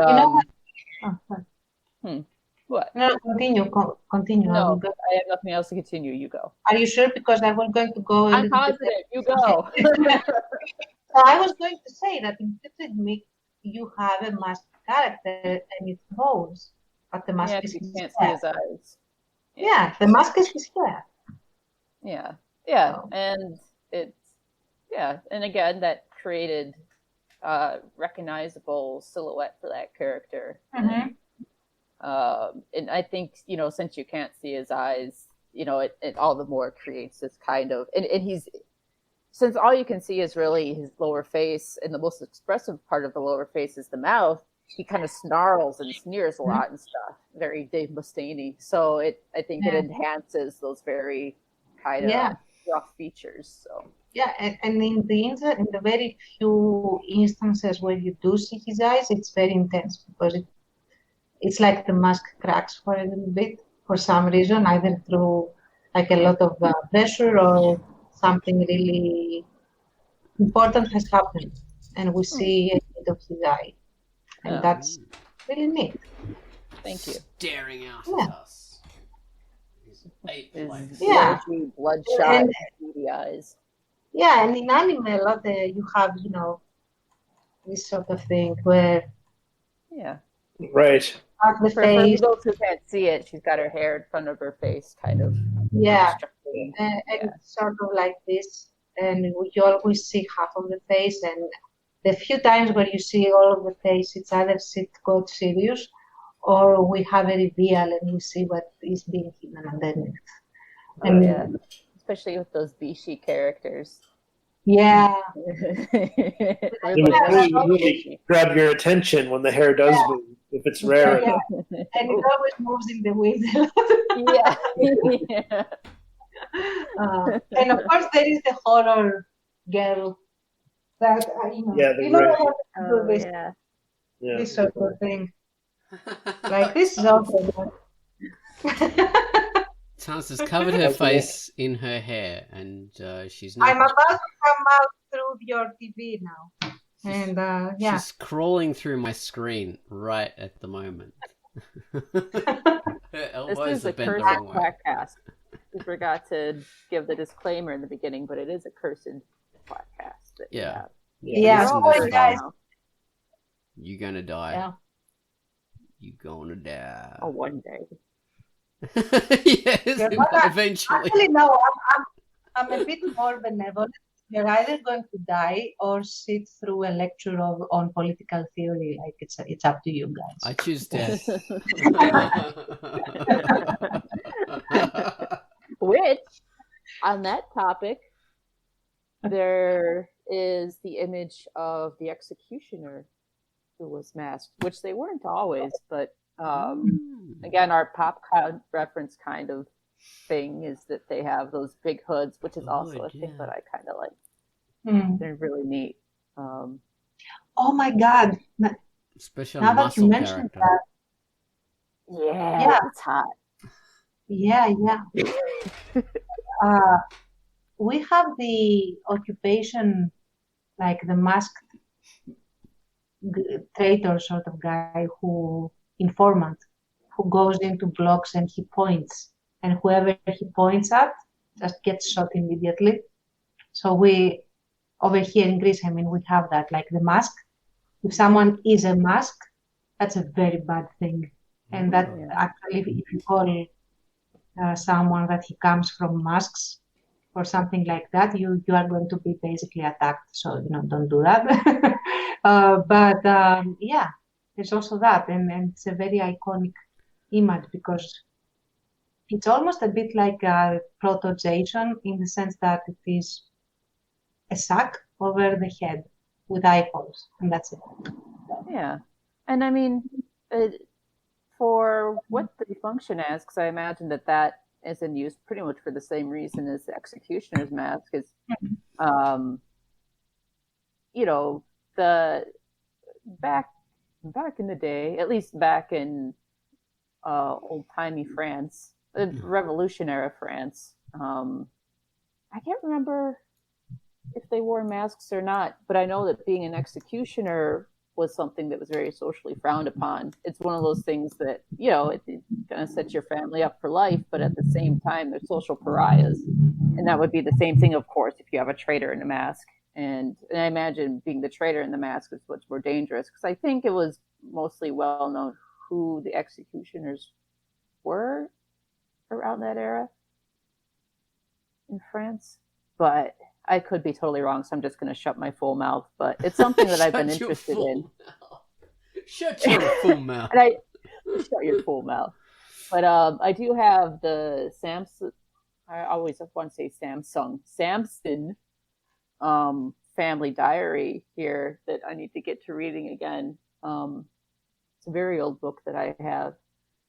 what? No, continue. No, I have nothing else to continue. You go. Are you sure? Because I was going to go. I'm positive. You go. So I was going to say that in Putrid Mix, you have a masked character and it moves, but the mask is you can't see his eyes. Yeah, the mask is his hair. Yeah, and and again, that created recognizable silhouette for that character. Mm-hmm. And I think, since you can't see his eyes, it all the more creates this kind of, and since all you can see is really his lower face, and the most expressive part of the lower face is the mouth, he kind of snarls and sneers a lot and stuff, very Dave Mustaine. So I think it enhances those very kind of rough features. So and in the very few instances where you do see his eyes, it's very intense because it's like the mask cracks for a little bit for some reason, either through like a lot of pressure or something really important has happened, and we see a bit of his eye, and that's really neat. Thank you. Staring out at us. His bloodshot, beady eyes. Yeah, and in anime, a lot you have, this sort of thing where. Yeah. Right. For those who can't see it, she's got her hair in front of her face, kind of. Yeah, and it's sort of like this, and you always see half of the face, and the few times where you see all of the face, it's either got serious, or we have a reveal and we see what is being hidden underneath. And especially with those Bishi characters. Yeah. It really grab your attention when the hair does move, if it's rare. Yeah. And it always moves in the wind. And of course, there is the horror girl that, this sort of thing. Like, this is also Tans has covered her face in her hair, and she's not. I'm about to come out through your TV now, and she's crawling through my screen right at the moment. Her elbows are bent the wrong way. QUACKCAST. We forgot to give the disclaimer in the beginning, but it is a cursed QUACKCAST. Yeah. Oh, guys. You're gonna die. Yeah. You're gonna die. Oh, one day. Yes, eventually. Actually, no, I'm a bit more benevolent. You're either going to die or sit through a lecture on political theory. Like it's up to you guys. I choose death. Which, on that topic, there is the image of the executioner who was masked, which they weren't always, but again, our pop reference kind of thing is that they have those big hoods, which is also a thing that I kind of like. They're really neat. Oh my God! Especially now that you mentioned that, yeah, it's hot. Yeah. We have the occupation, like the masked traitor sort of guy informant who goes into blocks and he points, and whoever he points at just gets shot immediately. So we, over here in Greece, we have that, like the mask. If someone is a mask, that's a very bad thing. And that actually, if you call someone that he comes from masks or something like that, you are going to be basically attacked. So, don't do that. But yeah, there's also that. And it's a very iconic image because it's almost a bit like a proto-Jason in the sense that it is a sack over the head with eyeballs, and that's it. Yeah. And I mean, for what they function as, because I imagine that is in use pretty much for the same reason as the executioner's mask is, the back in the day, at least back in old-timey France, the Revolution era France, I can't remember if they wore masks or not, but I know that being an executioner was something that was very socially frowned upon. It's one of those things that, it kind of sets your family up for life, but at the same time, they're social pariahs. And that would be the same thing, of course, if you have a traitor in a mask. And I imagine being the traitor in the mask is what's more dangerous, because I think it was mostly well known who the executioners were around that era in France. But I could be totally wrong, so I'm just going to shut my full mouth. But it's something that I've been interested in. Shut your full mouth. Shut your full mouth. But I do have the Samson. I always want to say Samson family diary here that I need to get to reading again. It's a very old book that I have,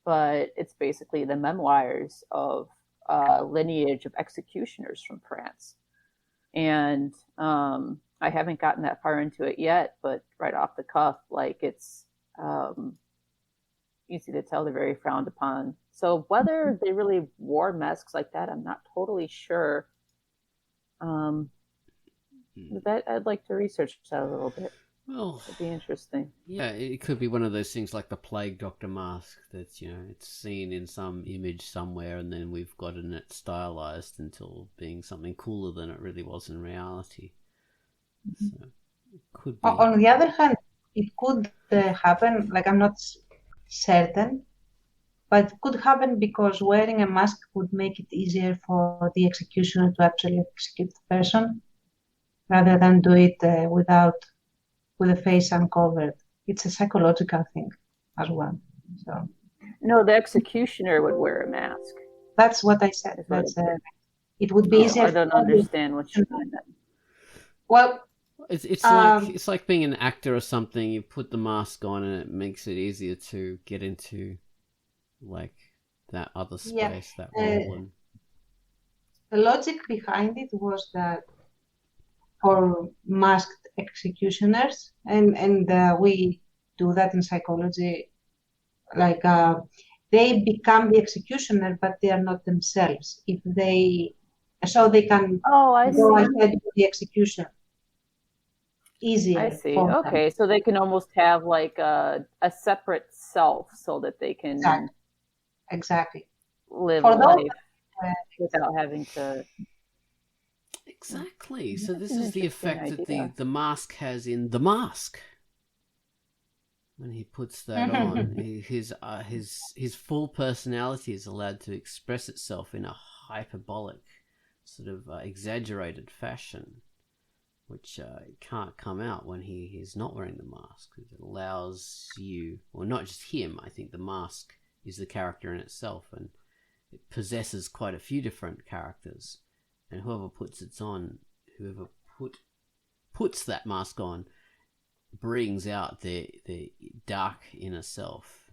but it's basically the memoirs of lineage of executioners from France. And I haven't gotten that far into it yet, but right off the cuff, it's easy to tell they're very frowned upon. So whether they really wore masks like that, I'm not totally sure. That I'd like to research that a little bit. Well, it'd be interesting. Yeah, it could be one of those things like the plague doctor mask that's, it's seen in some image somewhere and then we've gotten it stylized until being something cooler than it really was in reality. So it could be. On the other hand, it could happen, I'm not certain, but it could happen because wearing a mask would make it easier for the executioner to actually execute the person rather than do it with the face uncovered. It's a psychological thing as well. So no, the executioner would wear a mask. That's what I said. It would be easier. I don't understand what you mean. Well, it's like being an actor or something. You put the mask on and it makes it easier to get into that other space, that role. The logic behind it was that for masked executioners, and we do that in psychology, they become the executioner, but they are not themselves. So they can go ahead with the execution easier. I see. Okay, so they can almost have a separate self, so that they can exactly live a life without having to. Exactly. So this is the effect that the mask has in The Mask. When he puts that on, his full personality is allowed to express itself in a hyperbolic, sort of exaggerated fashion, which can't come out when he is not wearing the mask. It allows you, or not just him, I think the mask is the character in itself, and it possesses quite a few different characters. And whoever puts that mask on brings out their dark inner self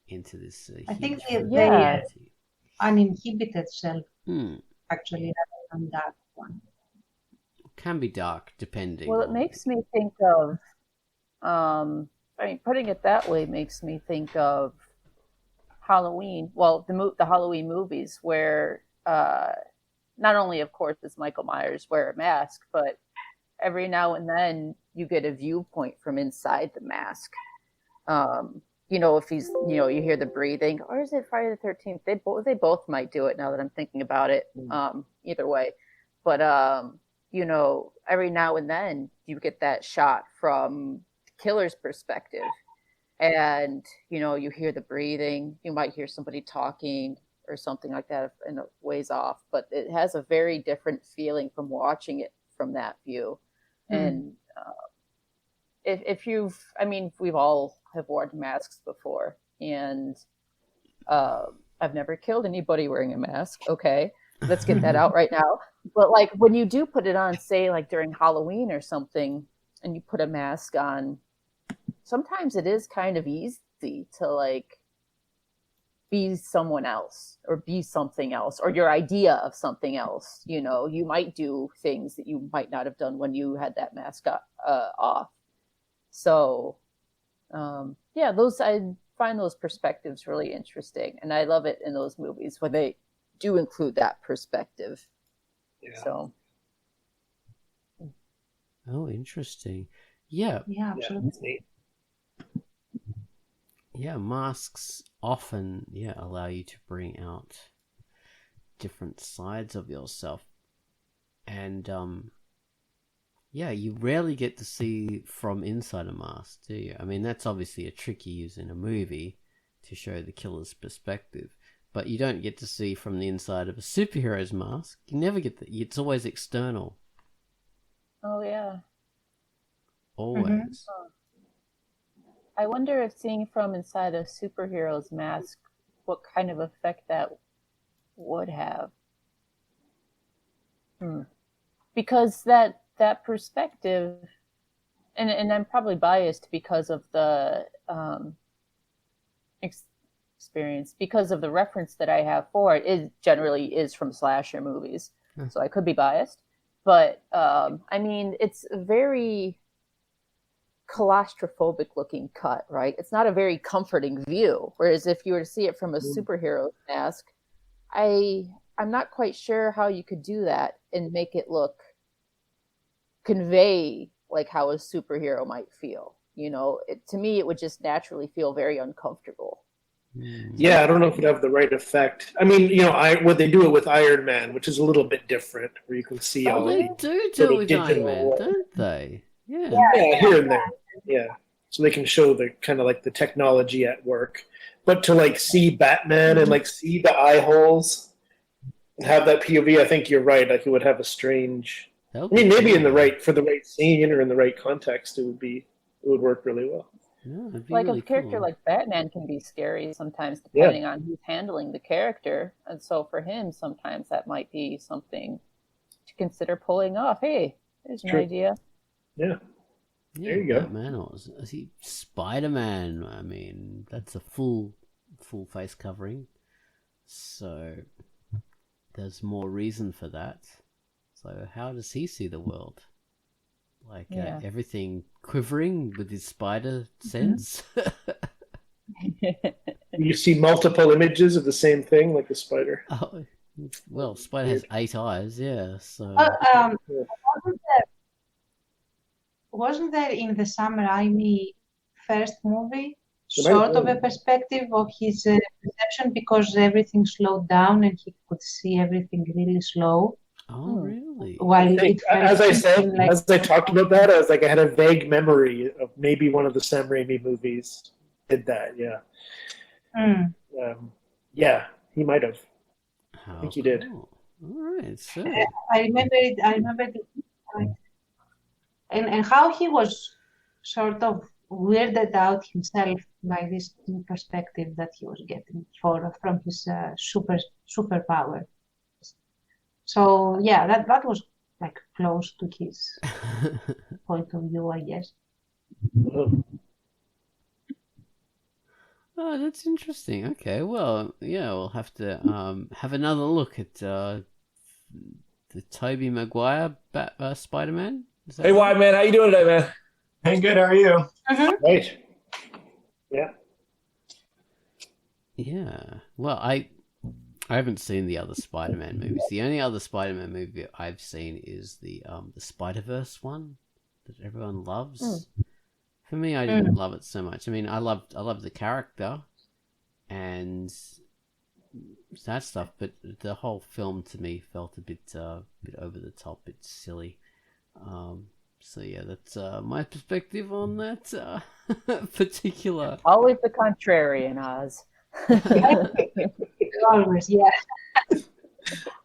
into this I think they uninhibited self, actually, rather than dark one. It can be dark, depending. Well, it makes me think of, putting it that way makes me think of Halloween. Well, the Halloween movies where not only, of course, does Michael Myers wear a mask, but every now and then you get a viewpoint from inside the mask. If he's, you hear the breathing, or is it Friday the 13th? They both might do it now that I'm thinking about it. Either way, but every now and then you get that shot from the killer's perspective, and you hear the breathing. You might hear somebody talking or something like that in a ways off, but it has a very different feeling from watching it from that view. And if you've, I mean, we've all have worn masks before, and I've never killed anybody wearing a mask. Okay, let's get that out right now. But like when you do put it on, say like during Halloween or something, and you put a mask on, sometimes it is kind of easy to like be someone else or be something else or your idea of something else. You might do things that you might not have done when you had that mask off. So yeah, those, I find those perspectives really interesting, and I love it in those movies where they do include that perspective. Yeah. So Oh, interesting. Yeah. Yeah, absolutely. Yeah, masks often allow you to bring out different sides of yourself. And you rarely get to see from inside a mask, do you? I mean, that's obviously a trick you use in a movie to show the killer's perspective, but you don't get to see from the inside of a superhero's mask. You never get that. It's always external. oh yeah, Always. I wonder if seeing from inside a superhero's mask, what kind of effect that would have. Because that perspective, and I'm probably biased because of the experience, because of the reference that I have for it, it generally is from slasher movies. So I could be biased. But I mean, it's a very claustrophobic looking cut, right? It's not a very comforting view. Whereas if you were to see it from a superhero mask, I'm not quite sure how you could do that and make it convey like how a superhero might feel. To me, it would just naturally feel very uncomfortable. Yeah, I don't know if it'd have the right effect. I mean, what they do it with Iron Man, which is a little bit different, where you can see all They the do it with digital, Iron Man, don't they? Yeah. yeah, here and there. Yeah, so they can show the kind of like the technology at work, but to like see Batman and like see the eye holes and have that POV, I think you're right. Like it would have a strange. I mean, maybe for the right scene or in the right context, it would work really well. Yeah, it'd be Like really a character cool. like Batman can be scary sometimes, depending on who's handling the character. And so for him, sometimes that might be something to consider pulling off. Hey, there's an idea. Yeah. Yeah, There you go. Batman, or is he Spider-Man? I mean, that's a full face covering, so there's more reason for that. So how does he see the world? Like everything quivering with his spider sense? You see multiple images of the same thing, like a spider. Oh, well, spider has 8 eyes, yeah. So wasn't there in the Sam Raimi first movie sort of a perspective of his perception, because everything slowed down and he could see everything really slow? Oh, really? While as I talked about that, I was like, I had a vague memory of maybe one of the Sam Raimi movies did that. Yeah. Yeah, he might have. I think he did. All right, so I remember it. And how he was sort of weirded out himself by this new perspective that he was getting from his superpower. So yeah, that was like close to his point of view, I guess. Oh, that's interesting. Okay, well, yeah, we'll have to have another look at the Tobey Maguire Spider-Man. Hey, White Man, how you doing today, man? Hey, good. How are you? Right. Yeah. Yeah. Well, I haven't seen the other Spider-Man movies. The only other Spider-Man movie I've seen is the Spider-Verse one that everyone loves. For me, I didn't love it so much. I mean, I loved the character and that stuff, but the whole film to me felt a bit over the top, a bit silly. So yeah, that's my perspective on that particular. Always the contrarian, Oz. Always, yeah.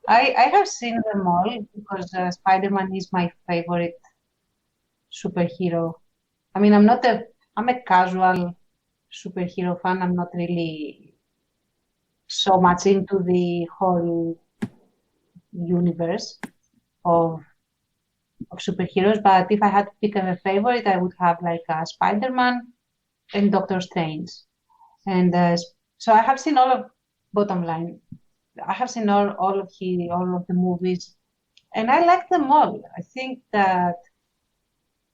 I have seen them all because Spider-Man is my favorite superhero. I mean, I'm a casual superhero fan. I'm not really so much into the whole universe of superheroes. But if I had to pick a favorite, I would have like Spider-Man and Doctor Strange. And so I have seen all of, bottom line, I have seen all of the movies, and I like them all. I think that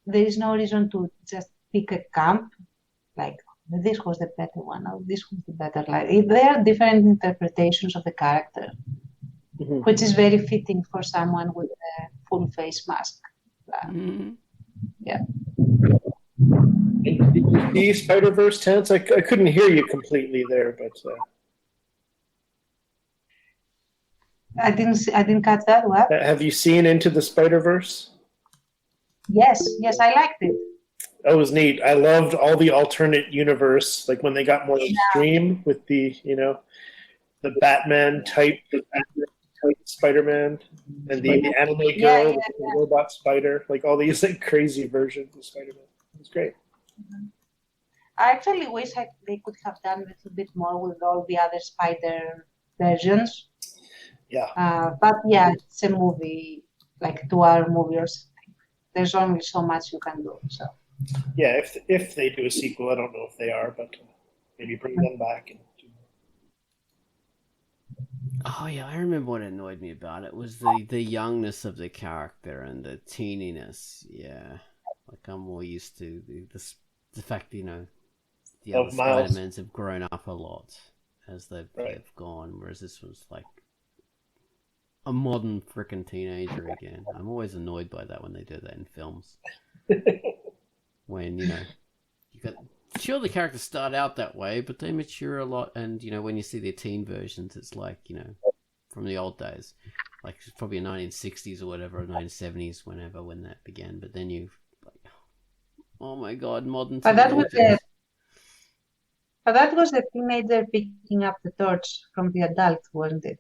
there is no reason to just pick a camp, like this was the better one, or this was the better. Like there are different interpretations of the character, which is very fitting for someone with a full face mask. Yeah. Did you see Spider-Verse, Terrence? I couldn't hear you completely there, but I didn't catch that. What? have you seen Into the Spider-Verse? Yes, I liked it. That was neat. I loved all the alternate universe, like when they got more extreme with the, the Batman type Spider-Man, and the anime girl with the robot spider, like all these like crazy versions of Spider-Man. It was great. I actually wish they could have done a little bit more with all the other Spider versions. Yeah. But yeah, it's a movie, like 2-hour movie or something. There's only so much you can do. So. Yeah, if they do a sequel, I don't know if they are, but maybe bring them back and do more. Oh yeah, I remember what annoyed me about it was the youngness of the character and the teeniness. Yeah, like I'm more used to the fact the other Spider-Mans have grown up a lot as they've gone, whereas this was like a modern frickin' teenager again. I'm always annoyed by that when they do that in films. When, you got... Sure, the characters start out that way, but they mature a lot, and, when you see their teen versions, it's like, from the old days. Like, it's probably 1960s or whatever, or 1970s, when that began. But then you like, oh my god, modern teenagers. But that was the teenager picking up the torch from the adult, wasn't it?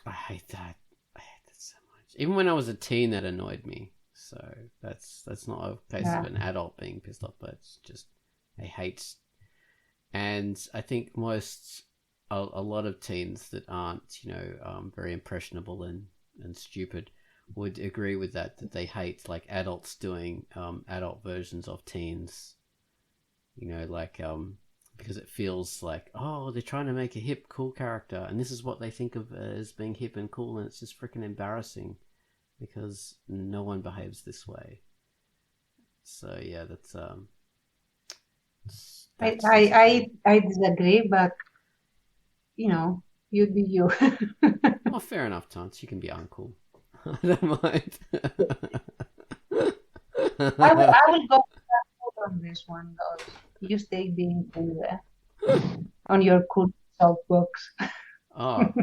I hate that. I hate that so much. Even when I was a teen, that annoyed me. So that's not a case of an adult being pissed off, but it's just I hate. And I think a lot of teens that aren't very impressionable and stupid would agree with that they hate like adults doing adult versions of teens. Because it feels like, oh, they're trying to make a hip, cool character, and this is what they think of as being hip and cool, and it's just freaking embarrassing because no one behaves this way. So yeah, that's I disagree, but you do you. Well, fair enough, Tance. You can be uncool. I don't mind. I will go on this one, though. You stay being cool there on your cool soapbox. Oh,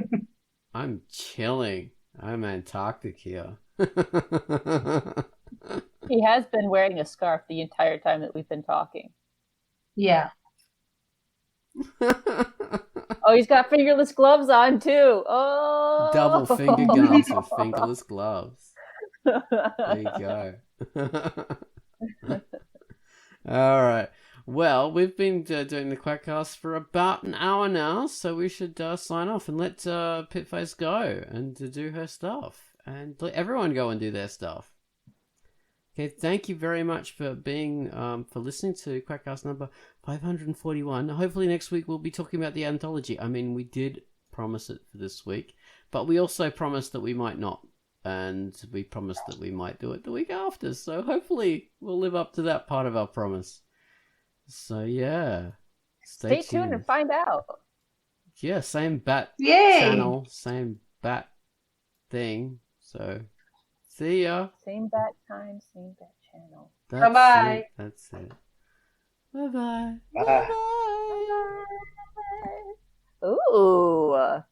I'm chilling. I'm Antarctic here. He has been wearing a scarf the entire time that we've been talking. Yeah. Oh, he's got fingerless gloves on too. Oh, double finger guns with fingerless gloves. There you go. All right. Well, we've been doing the QUACKCAST for about an hour now, so we should sign off and let Pitface go and do her stuff, and let everyone go and do their stuff. Okay, thank you very much for being for listening to QUACKCAST number 541. Hopefully next week we'll be talking about the anthology. I mean, we did promise it for this week, but we also promised that we might not, and we promised that we might do it the week after. So hopefully we'll live up to that part of our promise. So yeah, stay tuned and find out. Yeah, same bat channel, same bat thing. So see ya. Same bat time, same bat channel. Bye-bye. That's it. Bye-bye. Bye. Bye. Ooh.